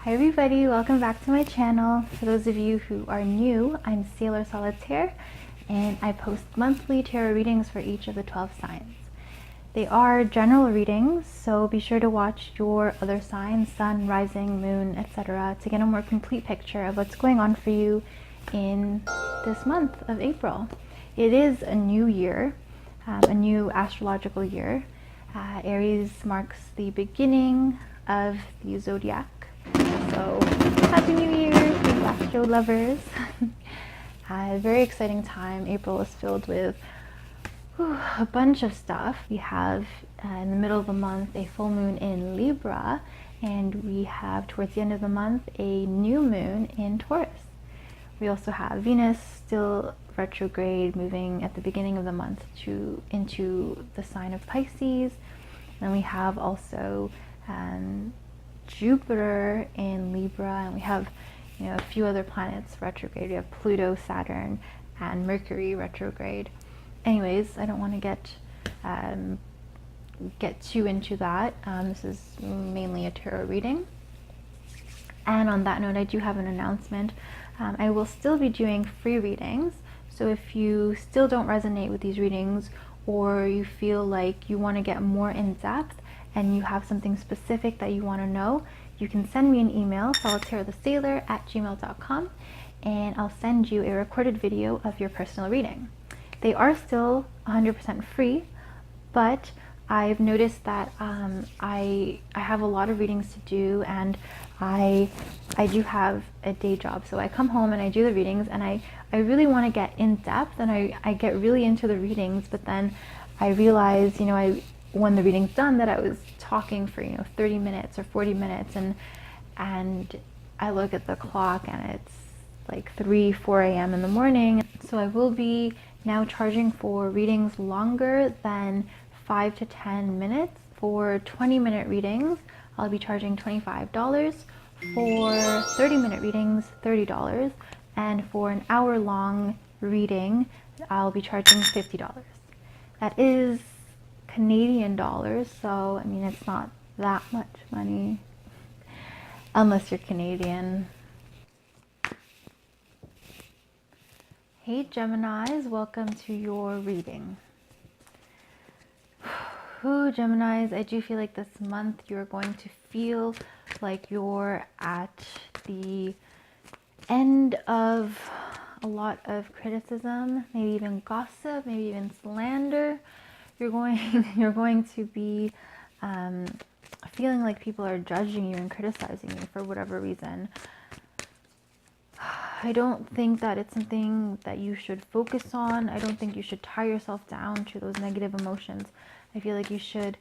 Hi everybody, welcome back to my channel. For those of you who are new, I'm Sailor Solitaire and I post monthly tarot readings for each of the 12 signs. They are general readings, so be sure to watch your other signs, sun, rising, moon, etc. to get a more complete picture of what's going on for you in this month of April. It is a new year, a new astrological year. Aries marks the beginning of the zodiac. So, Happy New Year, you astro lovers. A very exciting time. April is filled with a bunch of stuff. We have in the middle of the month a full moon in Libra, and we have towards the end of the month a new moon in Taurus. We also have Venus still retrograde, moving at the beginning of the month into the sign of Pisces. And we have also Jupiter in Libra, and we have a few other planets retrograde. We have Pluto, Saturn, and Mercury retrograde. Anyways, I don't want to get too into that. This is mainly a tarot reading. And on that note, I do have an announcement. I will still be doing free readings, so if you still don't resonate with these readings, or you feel like you want to get more in depth and you have something specific that you want to know, you can send me an email, solitairethesailor@gmail.com, and I'll send you a recorded video of your personal reading. They are still 100% free, but I've noticed that I have a lot of readings to do, and I do have a day job. So I come home and I do the readings, and I really want to get in depth, and I get really into the readings, but then I realize, when the reading's done, that I was talking for 30 minutes or 40 minutes, and I look at the clock and it's like 4 a.m. in the morning. So I will be now charging for readings longer than 5 to 10 minutes. For 20-minute readings, I'll be charging $25. For 30-minute readings, $30. And for an hour-long reading, I'll be charging $50. That is Canadian dollars, so it's not that much money, unless you're Canadian. Hey Geminis, welcome to your reading. Ooh, Geminis, I do feel like this month you're going to feel like you're at the end of a lot of criticism, maybe even gossip, maybe even slander. You're going to be feeling like people are judging you and criticizing you for whatever reason. I don't think that it's something that you should focus on. I don't think you should tie yourself down to those negative emotions. I feel like you should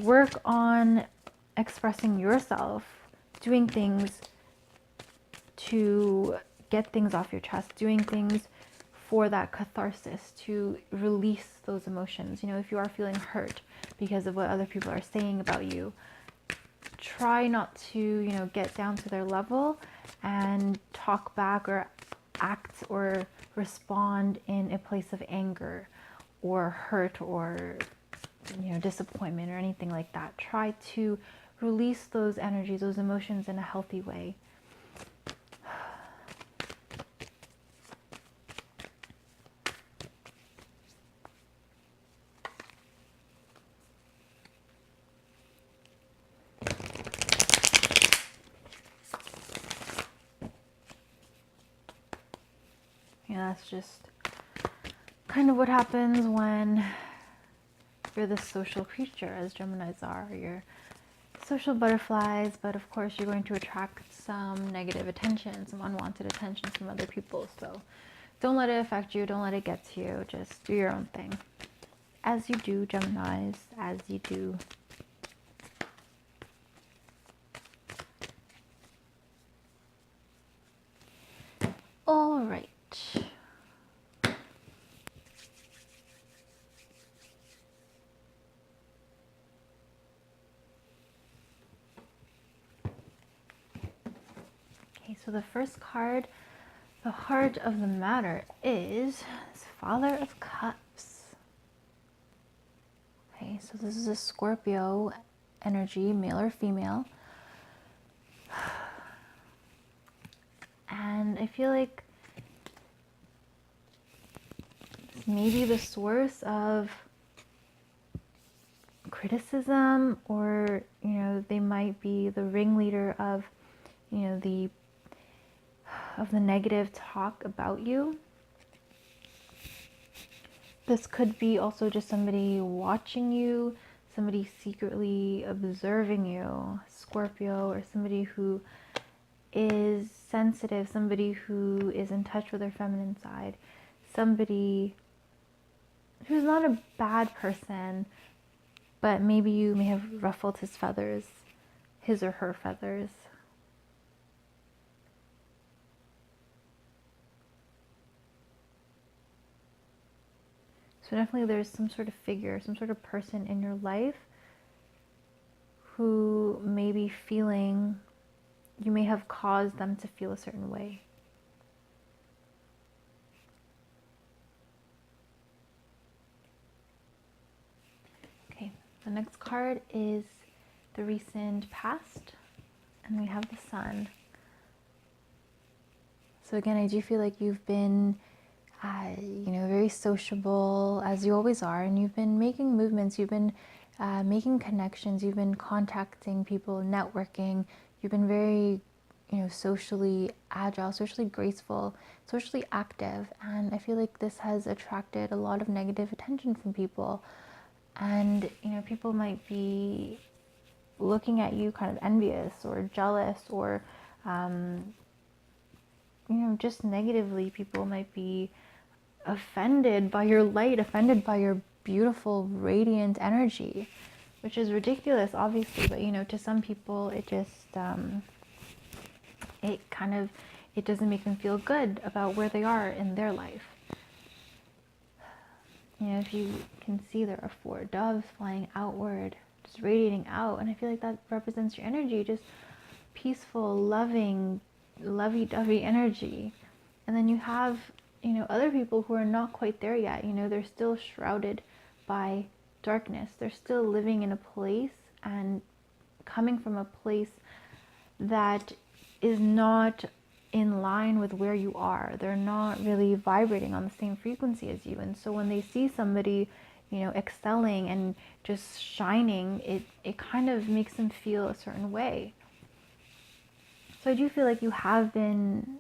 work on expressing yourself, doing things to get things off your chest, doing things for that catharsis, to release those emotions. If you are feeling hurt because of what other people are saying about you, try not to, get down to their level and talk back or act or respond in a place of anger or hurt or, disappointment or anything like that. Try to release those energies, those emotions in a healthy way. That's just kind of what happens when you're this social creature, as Geminis are. You're social butterflies, but of course you're going to attract some negative attention, some unwanted attention from other people. So don't let it affect you. Don't let it get to you. Just do your own thing. As you do, Geminis, as you do. All right. So the first card, the heart of the matter, is Father of Cups. Okay, so this is a Scorpio energy, male or female. And I feel like maybe the source of criticism, or they might be the ringleader of the negative talk about you. This could be also just somebody watching you, somebody secretly observing you, Scorpio, or somebody who is sensitive, somebody who is in touch with their feminine side, somebody who's not a bad person, but maybe you may have ruffled his feathers, his or her feathers. So definitely there's some sort of figure, some sort of person in your life who may be feeling, you may have caused them to feel a certain way. Okay, the next card is the recent past, and we have the Sun. So again, I do feel like you've been very sociable, as you always are, and you've been making movements, you've been making connections, you've been contacting people, networking, you've been very, socially agile, socially graceful, socially active, and I feel like this has attracted a lot of negative attention from people, and, people might be looking at you kind of envious or jealous, or, just negatively. People might be offended by your light, offended by your beautiful, radiant energy, which is ridiculous, obviously, but to some people it just it doesn't make them feel good about where they are in their life. If you can see, there are 4 doves flying outward, just radiating out, and I feel like that represents your energy, just peaceful, loving, lovey-dovey energy. And then you have other people who are not quite there yet. They're still shrouded by darkness. They're still living in a place and coming from a place that is not in line with where you are. They're not really vibrating on the same frequency as you. And so when they see somebody, excelling and just shining, it kind of makes them feel a certain way. So I do feel like you have been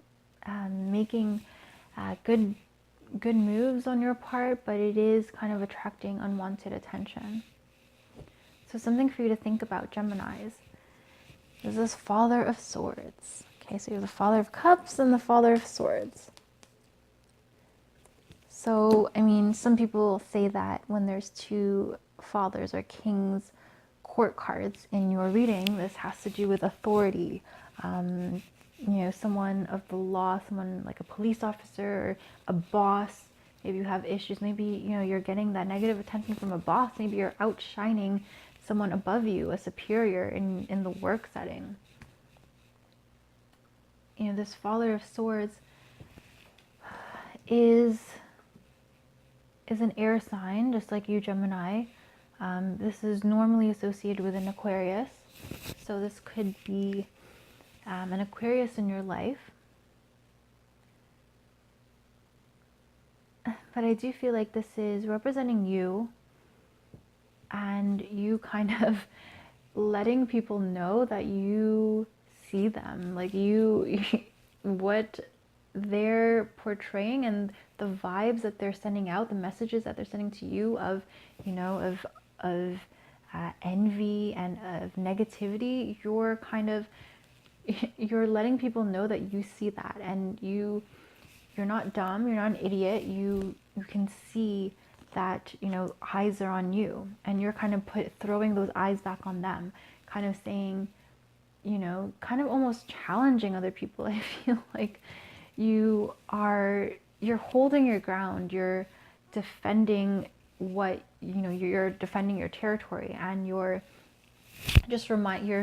making good moves on your part, but it is kind of attracting unwanted attention. So something for you to think about, Geminis, is this Father of Swords. Okay, so you have the Father of Cups and the Father of Swords. So, some people say that when there's 2 fathers or kings court cards in your reading, this has to do with authority. Someone of the law, someone like a police officer or a boss. Maybe you have issues. Maybe, you're getting that negative attention from a boss. Maybe you're outshining someone above you, a superior in the work setting. This Father of Swords is an air sign, just like you, Gemini. This is normally associated with an Aquarius. So this could be an Aquarius in your life. But I do feel like this is representing you, and you kind of letting people know that you see them, like what they're portraying and the vibes that they're sending out, the messages that they're sending to you of envy and of negativity. You're letting people know that you see that, and you're not dumb, you're not an idiot. You can see that eyes are on you, and you're kind of throwing those eyes back on them, kind of saying, kind of almost challenging other people. I feel like you're holding your ground, you're defending you're defending your territory, and you're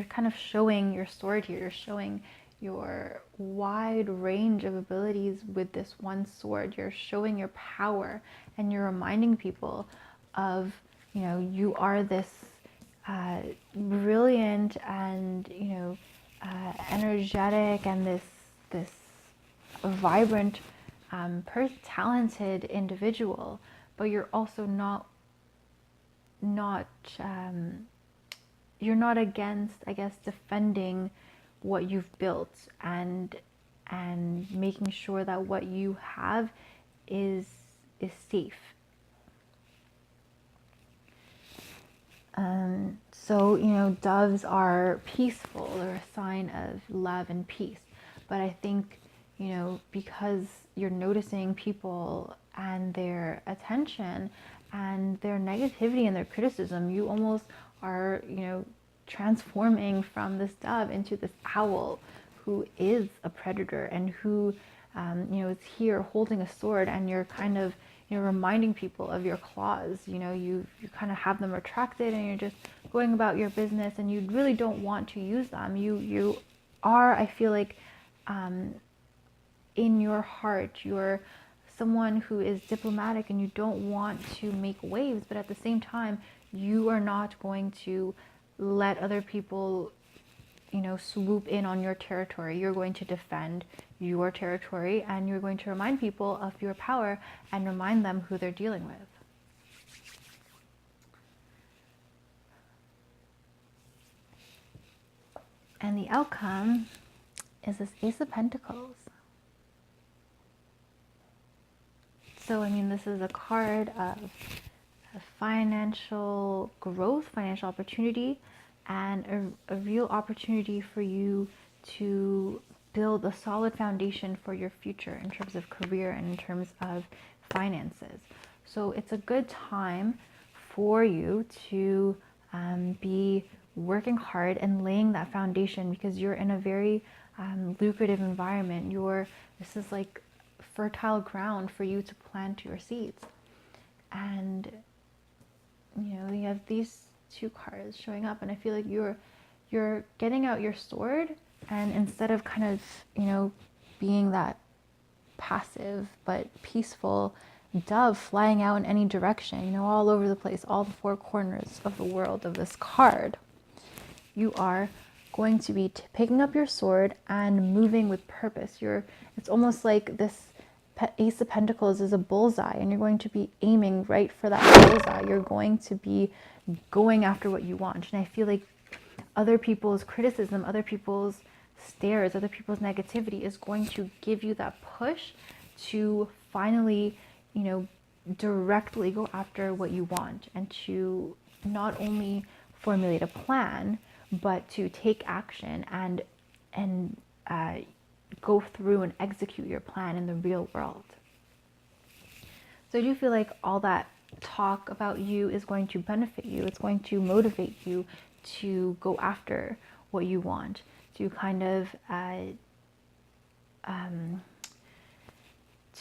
kind of showing your sword here. You're showing your wide range of abilities with this one sword. You're showing your power, and you're reminding people of, you are this brilliant and energetic, and this a vibrant, talented individual, but you're also not you're not against, I guess, defending what you've built and making sure that what you have is safe. So, you know, doves are peaceful. They're a sign of love and peace. But I think, you know, because you're noticing people and their attention and their negativity and their criticism, you almost are, you know, transforming from this dove into this owl who is a predator and who, you know, is here holding a sword, and you're kind of, you know, reminding people of your claws. You know, you kind of have them retracted and you're just going about your business, and you really don't want to use them. You are, I feel like, in your heart, you're someone who is diplomatic and you don't want to make waves, but at the same time, you are not going to let other people, you know, swoop in on your territory. You're going to defend your territory, and you're going to remind people of your power and remind them who they're dealing with. And the outcome is this Ace of Pentacles. So, I mean, this is a card of financial growth, financial opportunity, and a real opportunity for you to build a solid foundation for your future in terms of career and in terms of finances. So it's a good time for you to be working hard and laying that foundation, because you're in a very lucrative environment. This is like fertile ground for you to plant your seeds. And you know, you have these two cards showing up, and I feel like you're getting out your sword, and instead of kind of, you know, being that passive but peaceful dove flying out in any direction, you know, all over the place, all the four corners of the world of this card, you are going to be picking up your sword and moving with purpose. It's almost like this Ace of Pentacles is a bullseye, and you're going to be aiming right for that bullseye. You're going to be going after what you want. And I feel like other people's criticism, other people's stares, other people's negativity is going to give you that push to finally, you know, directly go after what you want, and to not only formulate a plan, but to take action and go through and execute your plan in the real world. So I do feel like all that talk about you is going to benefit you. It's going to motivate you to go after what you want, to kind of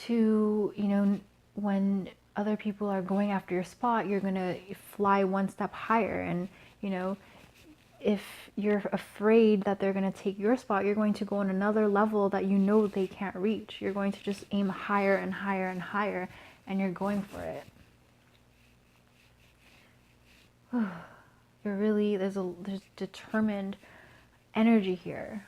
to, you know, when other people are going after your spot, you're going to fly one step higher. And, you know, if you're afraid that they're going to take your spot, you're going to go on another level that you know they can't reach. You're going to just aim higher and higher and higher, and you're going for it. You're really, there's determined energy here.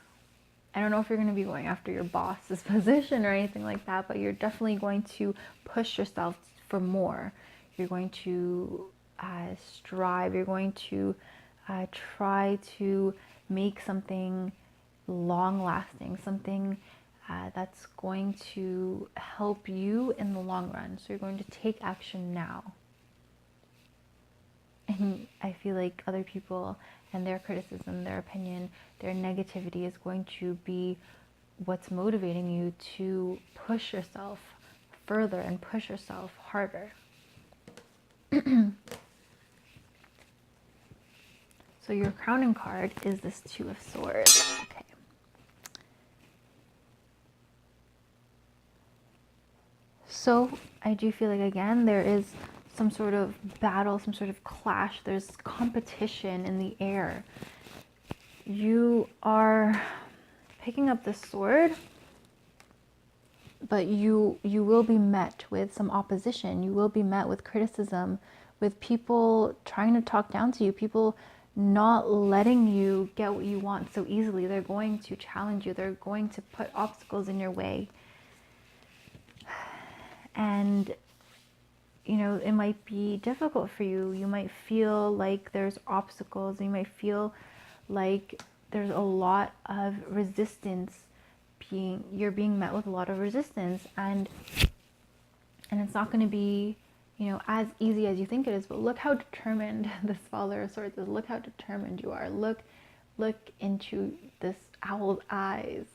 I don't know if you're going to be going after your boss's position or anything like that, but you're definitely going to push yourself for more. You're going to strive. You're going to try to make something long-lasting, something that's going to help you in the long run. So you're going to take action now. And I feel like other people and their criticism, their opinion, their negativity is going to be what's motivating you to push yourself further and push yourself harder. So your crowning card is this Two of Swords. Okay. So I do feel like, again, there is some sort of battle, some sort of clash. There's competition in the air. You are picking up the sword, but you will be met with some opposition. You will be met with criticism, with people trying to talk down to you, people not letting you get what you want so easily. They're going to challenge you. They're going to put obstacles in your way. And you know, it might be difficult for you. You might feel like there's obstacles. You might feel like there's a lot of resistance. You're being met with a lot of resistance, and it's not going to be, you know, as easy as you think it is. But look how determined this Father of Swords is. Look how determined you are. Look into this owl's eyes.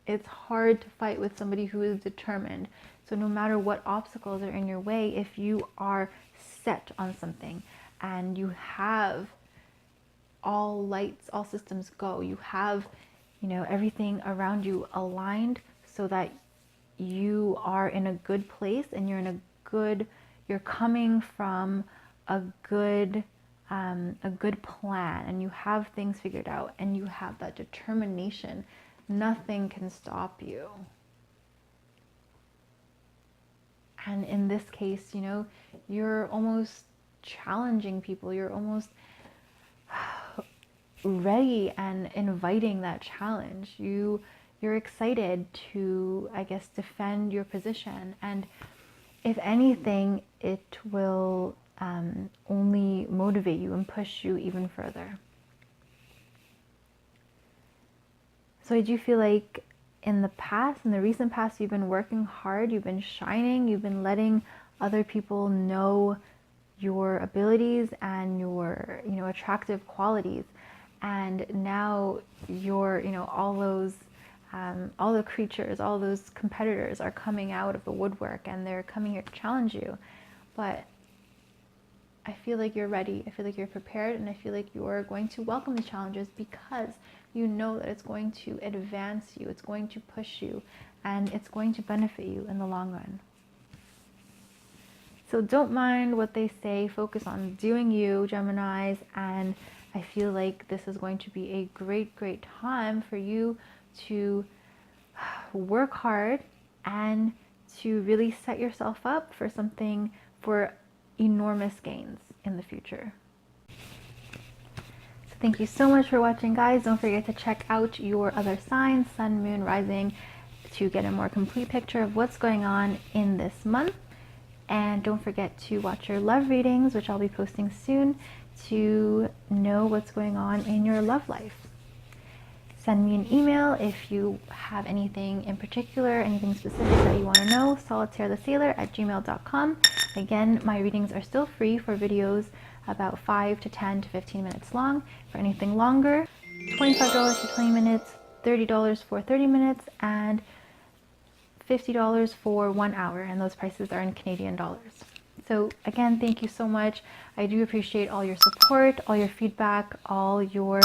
It's hard to fight with somebody who is determined. So no matter what obstacles are in your way, if you are set on something and you have all lights, all systems go, you have, you know, everything around you aligned so that you are in a good place and you're coming from a good plan, and you have things figured out and you have that determination, nothing can stop you. And in this case, you know, you're almost challenging people. You're almost ready and inviting that challenge. You're excited to, I guess, defend your position. And if anything, it will only motivate you and push you even further. So I do feel like in the recent past, you've been working hard, you've been shining, you've been letting other people know your abilities and your, you know, attractive qualities. And now you're, you know, all the creatures, all those competitors are coming out of the woodwork and they're coming here to challenge you. But I feel like you're ready. I feel like you're prepared, and I feel like you're going to welcome the challenges because you know that it's going to advance you, it's going to push you, and it's going to benefit you in the long run. So don't mind what they say, focus on doing you, Geminis, and I feel like this is going to be a great, great time for you to work hard and to really set yourself up for something, for enormous gains in the future. So thank you so much for watching, guys. Don't forget to check out your other signs, Sun, Moon, Rising, to get a more complete picture of what's going on in this month. And don't forget to watch your love readings, which I'll be posting soon, to know what's going on in your love life. Send me an email if you have anything in particular, anything specific that you want to know, solitairethesailor@gmail.com. Again, my readings are still free for videos about 5 to 10 to 15 minutes long. For anything longer, $25 for 20 minutes, $30 for 30 minutes, and $50 for 1 hour, and those prices are in Canadian dollars. So again, thank you so much. I do appreciate all your support, all your feedback, all your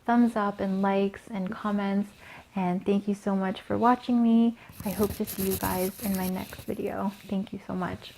thumbs up and likes and comments, and thank you so much for watching me. I hope to see you guys in my next video. Thank you so much.